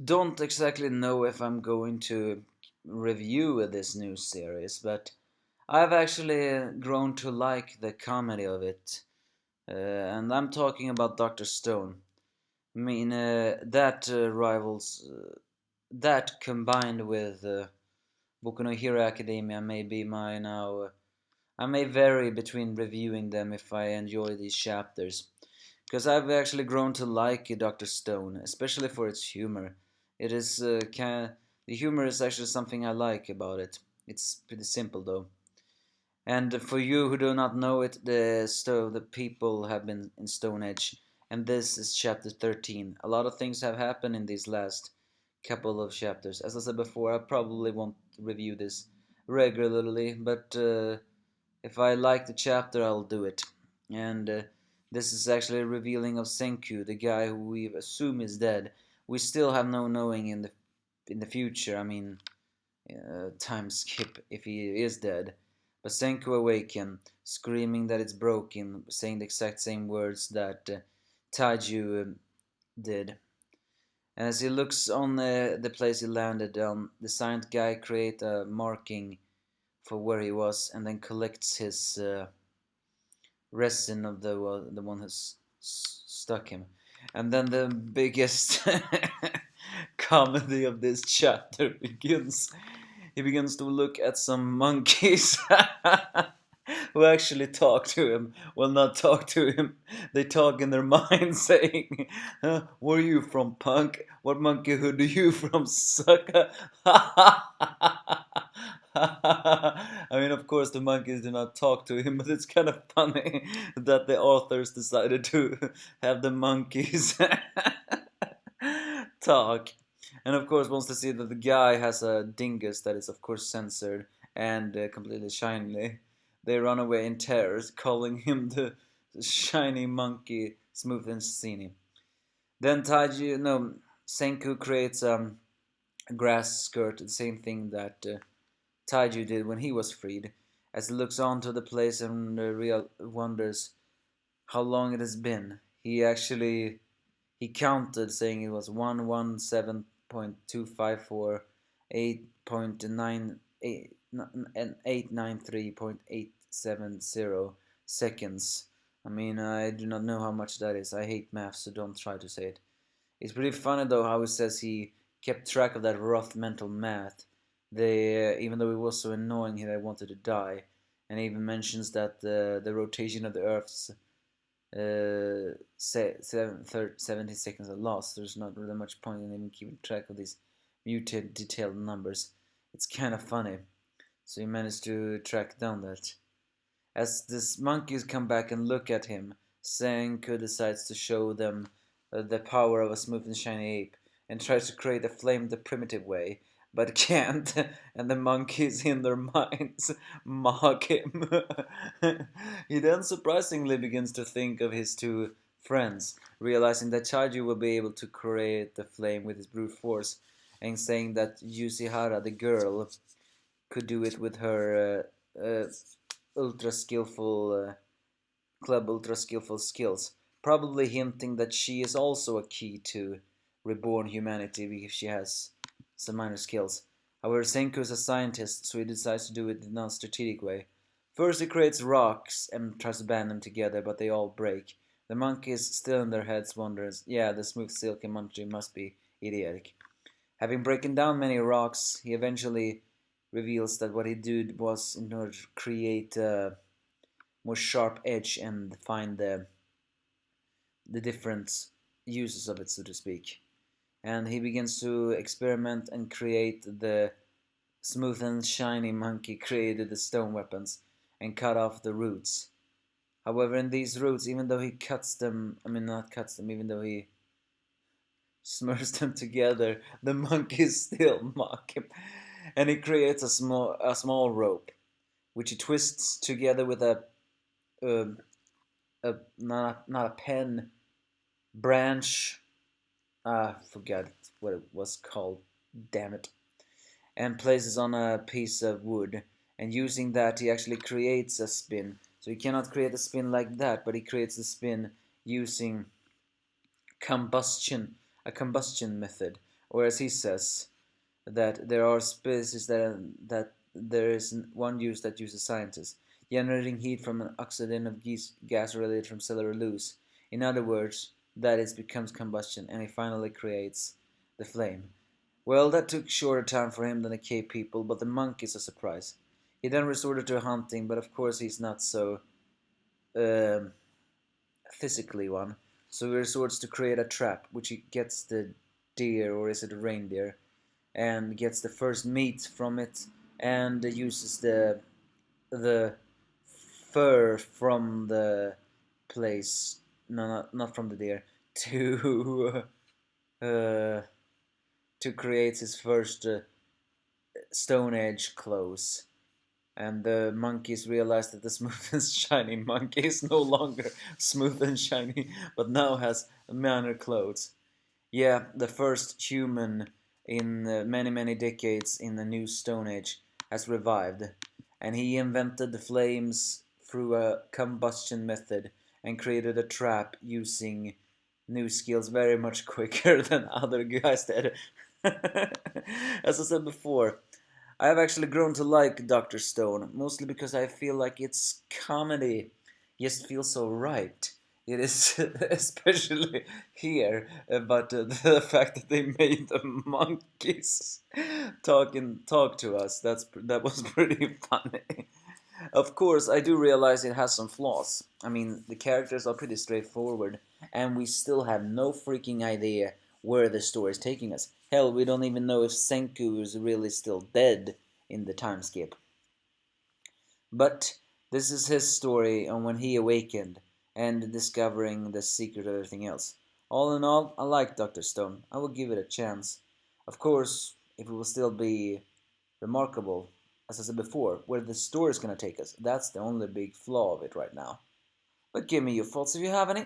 don't exactly know if I'm going to review this new series, but I've actually grown to like the comedy of it. And I'm talking about Dr. Stone. I mean, that rivals, that combined with Boku no Hero Academia may be my now. I may vary between reviewing them if I enjoy these chapters. Because I've actually grown to like Dr. Stone, especially for its humor. It is the humor is actually something I like about it. It's pretty simple though. And for you who do not know it, the people have been in Stone Age, and this is chapter 13. A lot of things have happened in these last couple of chapters. As I said before, I probably won't review this regularly, but if I like the chapter, I'll do it. And this is actually a revealing of Senku, the guy who we assume is dead. We still have no knowing in the future. I mean, time skip if he is dead. But Senku awaken, screaming that it's broken, saying the exact same words that Taiju did. And as he looks on the place he landed on, the silent guy create a marking for where he was, and then collects his resin of the one who's stuck him. And then the biggest comedy of this chapter begins. He begins to look at some monkeys who actually talk to him. Well, not talk to him. They talk in their mind, saying, "Where are you from, punk? What monkey hood are you from, sucker?" I mean, of course, the monkeys do not talk to him, but it's kind of funny that the authors decided to have the monkeys talk. And of course, wants to see that the guy has a dingus that is, of course, censored and completely shiny. They run away in terror, calling him the shiny monkey, smooth and scenery. Then Senku creates a grass skirt, the same thing that Taiju did when he was freed, as he looks onto the place and wonders how long it has been. He counted, saying it was 117.254, 8.98 and 893.870 seconds. I mean, I do not know how much that is. I hate math, so don't try to say it. It's pretty funny though how he says he kept track of that rough mental math. Even though it was so annoying, he wanted to die, and he even mentions that the rotation of the Earth's 70 seconds are lost. There's not really much point in even keeping track of these muted detailed numbers. It's kind of funny. So he managed to track down that. As these monkeys come back and look at him, Senku decides to show them the power of a smooth and shiny ape, and tries to create a flame the primitive way, but can't, and the monkeys in their minds mock him. He then surprisingly begins to think of his two friends, realizing that Chaju will be able to create the flame with his brute force, and saying that Yusihara, the girl, could do it with her ultra skillful club ultra skillful skills, probably hinting that she is also a key to reborn humanity because she has some minor skills. However, Senku is a scientist, so he decides to do it in a strategic way. First, he creates rocks and tries to band them together, but they all break. The monkeys, still in their heads, wonders, yeah, the smooth silky monkey must be idiotic. Having broken down many rocks, he eventually reveals that what he did was in order to create a more sharp edge and find the different uses of it, so to speak. And he begins to experiment and create the smooth and shiny monkey created the stone weapons and cut off the roots. However, in these roots, even though he cuts them, I mean not cuts them, even though he smurs them together, the monkeys still mock him. And he creates a small rope, which he twists together with a, not a pen branch. I forgot what it was called. Damn it! And places on a piece of wood. And using that, he actually creates a spin. So he cannot create a spin like that, but he creates a spin using combustion, a combustion method. or as he says, that there are species that there is one use that uses scientists, generating heat from an oxidation of gas related from cellulose. In other words, that it becomes combustion and he finally creates the flame. Well, that took shorter time for him than the cave people, but the monk is a surprise. He then resorted to hunting, but of course he's not so um physically one. So he resorts to create a trap, which he gets the deer, or is it a reindeer, and gets the first meat from it, and uses the fur from the place, no, not from the deer, to uh, to create his first Stone Age clothes. And the monkeys realize that the smooth and shiny monkey is no longer smooth and shiny, but now has manner clothes. Yeah, the first human in many, many decades in the new Stone Age has revived, and he invented the flames through a combustion method and created a trap using new skills very much quicker than other guys did. As I said before, I have actually grown to like Dr. Stone, mostly because I feel like its comedy just feels so right. It is especially here, but the fact that they made the monkeys talk to us, that was pretty funny. Of course, I do realize it has some flaws. I mean, the characters are pretty straightforward, and we still have no freaking idea where the story is taking us. Hell, we don't even know if Senku is really still dead in the time skip. But this is his story on when he awakened and discovering the secret of everything else. All in all, I like Dr. Stone. I will give it a chance. Of course, if it will still be remarkable, as I said before, where the story is going to take us. That's the only big flaw of it right now. But give me your thoughts if you have any.